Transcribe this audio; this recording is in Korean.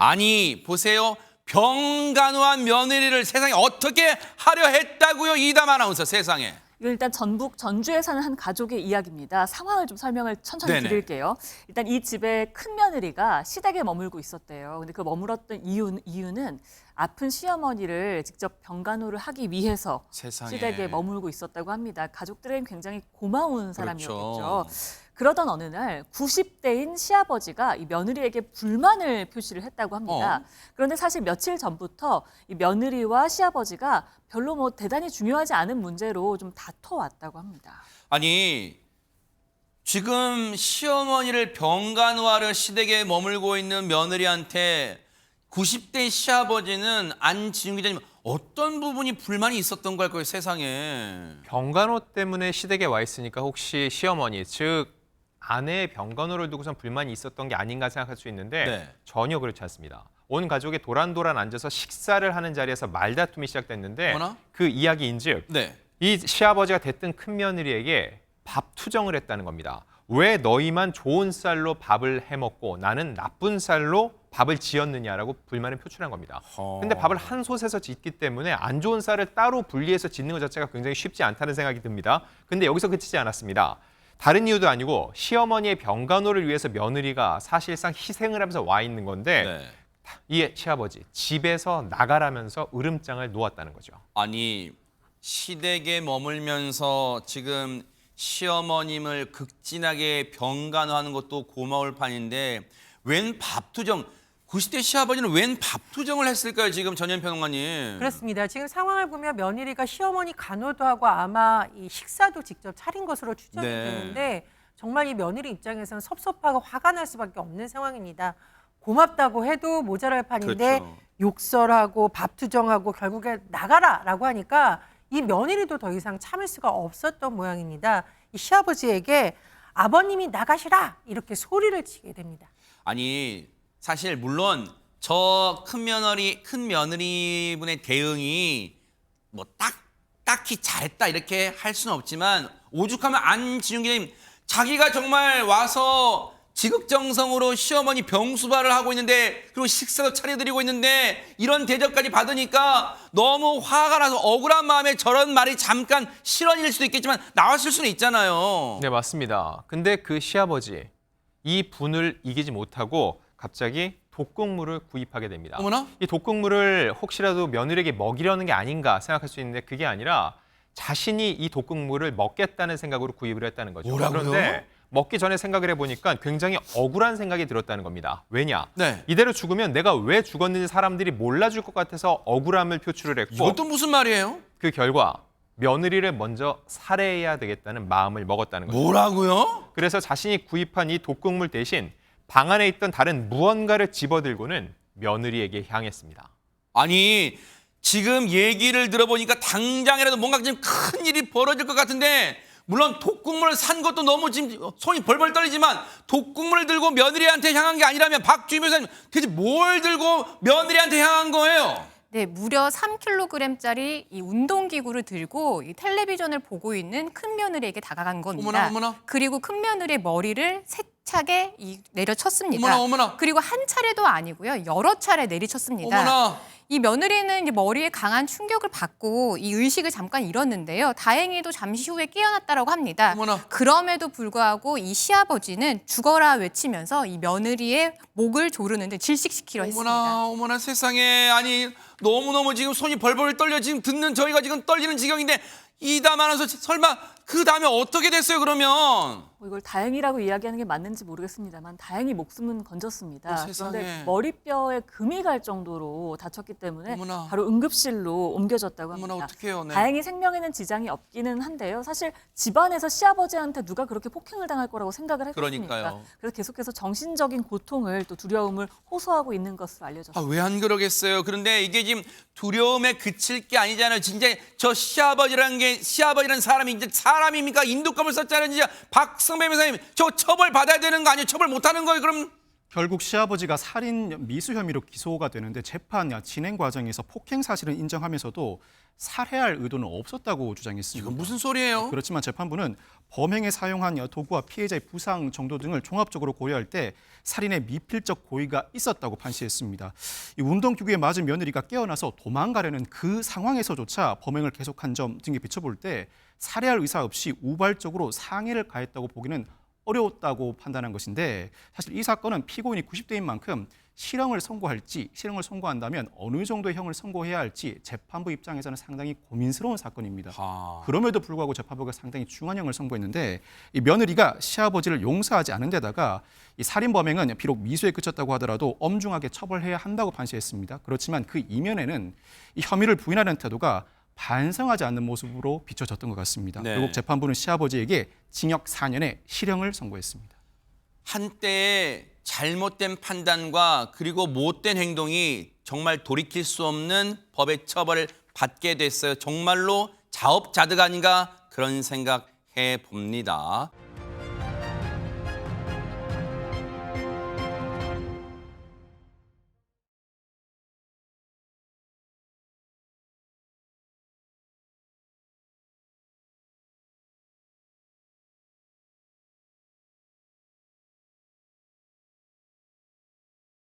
아니 보세요. 병간호한 며느리를 세상에 어떻게 하려 했다고요, 이담 아나운서 세상에. 이건 일단 전북 전주에 사는 한 가족의 이야기입니다. 상황을 좀 설명을 천천히 네네. 드릴게요. 일단 이 집에 큰 며느리가 시댁에 머물고 있었대요. 근데 그 머물었던 이유는 아픈 시어머니를 직접 병간호를 하기 위해서 세상에. 시댁에 머물고 있었다고 합니다. 가족들은 굉장히 고마운 사람이었겠죠. 그렇죠. 그러던 어느 날 90대인 시아버지가 이 며느리에게 불만을 표시를 했다고 합니다. 그런데 사실 며칠 전부터 이 며느리와 시아버지가 별로 뭐 대단히 중요하지 않은 문제로 좀 다퉈왔다고 합니다. 아니 지금 시어머니를 병간호하려 시댁에 머물고 있는 며느리한테 90대 시아버지는 안지훈 기자님 어떤 부분이 불만이 있었던 걸까요, 세상에. 병간호 때문에 시댁에 와 있으니까 혹시 시어머니, 즉 아내의 병간호를 두고선 불만이 있었던 게 아닌가 생각할 수 있는데 네. 전혀 그렇지 않습니다. 온 가족이 도란도란 앉아서 식사를 하는 자리에서 말다툼이 시작됐는데 어머나? 그 이야기인즉 네. 이 시아버지가 대뜸 큰 며느리에게 밥 투정을 했다는 겁니다. 왜 너희만 좋은 쌀로 밥을 해먹고 나는 나쁜 쌀로 밥을 지었느냐라고 불만을 표출한 겁니다. 근데 밥을 한 솥에서 짓기 때문에 안 좋은 쌀을 따로 분리해서 짓는 것 자체가 굉장히 쉽지 않다는 생각이 듭니다. 근데 여기서 그치지 않았습니다. 다른 이유도 아니고 시어머니의 병간호를 위해서 며느리가 사실상 희생을 하면서 와 있는 건데 네. 이 시아버지 집에서 나가라면서 으름장을 놓았다는 거죠. 아니 시댁에 머물면서 지금 시어머님을 극진하게 병간호하는 것도 고마울 판인데 웬 밥투정, 90대 시아버지는 웬 밥투정을 했을까요, 지금 전현평론가님? 그렇습니다. 지금 상황을 보면 며느리가 시어머니 간호도 하고 아마 이 식사도 직접 차린 것으로 추정이 네. 되는데 정말 이 며느리 입장에서는 섭섭하고 화가 날 수밖에 없는 상황입니다. 고맙다고 해도 모자랄 판인데 그렇죠. 욕설하고 밥투정하고 결국에 나가라라고 하니까 이 며느리도 더 이상 참을 수가 없었던 모양입니다. 이 시아버지에게 아버님이 나가시라 이렇게 소리를 치게 됩니다. 아니 사실 물론 저 큰 며느리분의 대응이 뭐 딱히 잘했다 이렇게 할 수는 없지만 오죽하면 안지훈 기자님 자기가 정말 와서 지극정성으로 시어머니 병수발을 하고 있는데 그리고 식사도 차려드리고 있는데 이런 대접까지 받으니까 너무 화가 나서 억울한 마음에 저런 말이 잠깐 실언일 수도 있겠지만 나왔을 수는 있잖아요. 네, 맞습니다. 근데 그 시아버지 이 분을 이기지 못하고 갑자기 독극물을 구입하게 됩니다. 어머나? 이 독극물을 혹시라도 며느리에게 먹이려는 게 아닌가 생각할 수 있는데 그게 아니라 자신이 이 독극물을 먹겠다는 생각으로 구입을 했다는 거죠. 뭐라고요? 그런데 먹기 전에 생각을 해보니까 굉장히 억울한 생각이 들었다는 겁니다. 왜냐? 네. 이대로 죽으면 내가 왜 죽었는지 사람들이 몰라줄 것 같아서 억울함을 표출을 했고 이것도 무슨 말이에요? 그 결과 며느리를 먼저 살해해야 되겠다는 마음을 먹었다는 거죠. 뭐라고요? 그래서 자신이 구입한 이 독극물 대신 방 안에 있던 다른 무언가를 집어들고는 며느리에게 향했습니다. 아니 지금 얘기를 들어보니까 당장이라도 뭔가 좀 큰 일이 벌어질 것 같은데 물론 독극물을 산 것도 너무 지금 손이 벌벌 떨리지만 독극물을 들고 며느리한테 향한 게 아니라면 박주희 변호사님 대체 뭘 들고 며느리한테 향한 거예요? 네, 무려 3kg짜리 이 운동기구를 들고 이 텔레비전을 보고 있는 큰 며느리에게 다가간 겁니다. 어머나, 어머나. 그리고 큰 며느리의 머리를 세차게 내려쳤습니다. 어머나, 어머나. 그리고 한 차례도 아니고요, 여러 차례 내리쳤습니다. 어머나. 이 며느리는 이제 머리에 강한 충격을 받고 이 의식을 잠깐 잃었는데요. 다행히도 잠시 후에 깨어났다라고 합니다. 어머나. 그럼에도 불구하고 이 시아버지는 죽어라 외치면서 이 며느리의 목을 조르는데 질식시키려 했습니다. 어머나 세상에. 아니 너무너무 지금 손이 벌벌 떨려 지금 듣는 저희가 지금 떨리는 지경인데 이담 아나운서 설마 그 다음에 어떻게 됐어요 그러면? 이걸 다행이라고 이야기하는 게 맞는지 모르겠습니다만 다행히 목숨은 건졌습니다. 세상에. 그런데 머리뼈에 금이 갈 정도로 다쳤기 때문에 어머나. 바로 응급실로 옮겨졌다고 합니다. 어머나 어떡해요. 네. 다행히 생명에는 지장이 없기는 한데요. 사실 집안에서 시아버지한테 누가 그렇게 폭행을 당할 거라고 생각을 했겠습니까? 그러니까요. 그래서 계속해서 정신적인 고통을 또 두려움을 호소하고 있는 것으로 알려졌습니다. 왜 안 그러겠어요? 그런데 이게 지금 두려움에 그칠 게 아니잖아요. 진짜 저 시아버지라는 사람이 이제 사람입니까? 인두감을 썼잖아요. 진짜 박성배 변호사님 저 처벌 받아야 되는 거 아니에요? 처벌 못 하는 거예요? 그럼 결국 시아버지가 살인 미수 혐의로 기소가 되는데 재판 진행 과정에서 폭행 사실은 인정하면서도 살해할 의도는 없었다고 주장했습니다. 이건 무슨 소리예요? 그렇지만 재판부는 범행에 사용한 도구와 피해자의 부상 정도 등을 종합적으로 고려할 때 살인의 미필적 고의가 있었다고 판시했습니다. 이 운동기구에 맞은 며느리가 깨어나서 도망가려는 그 상황에서조차 범행을 계속한 점 등에 비춰볼 때 살해할 의사 없이 우발적으로 상해를 가했다고 보기는 어려웠다고 판단한 것인데 사실 이 사건은 피고인이 90대인 만큼 실형을 선고한다면 어느 정도의 형을 선고해야 할지 재판부 입장에서는 상당히 고민스러운 사건입니다. 그럼에도 불구하고 재판부가 상당히 중한 형을 선고했는데 이 며느리가 시아버지를 용서하지 않은 데다가 이 살인 범행은 비록 미수에 그쳤다고 하더라도 엄중하게 처벌해야 한다고 판시했습니다. 그렇지만 그 이면에는 이 혐의를 부인하는 태도가 반성하지 않는 모습으로 비춰졌던 것 같습니다. 네. 결국 재판부는 시아버지에게 징역 4년의 실형을 선고했습니다. 한때의 잘못된 판단과 그리고 못된 행동이 정말 돌이킬 수 없는 법의 처벌을 받게 됐어요. 정말로 자업자득 아닌가 그런 생각해 봅니다.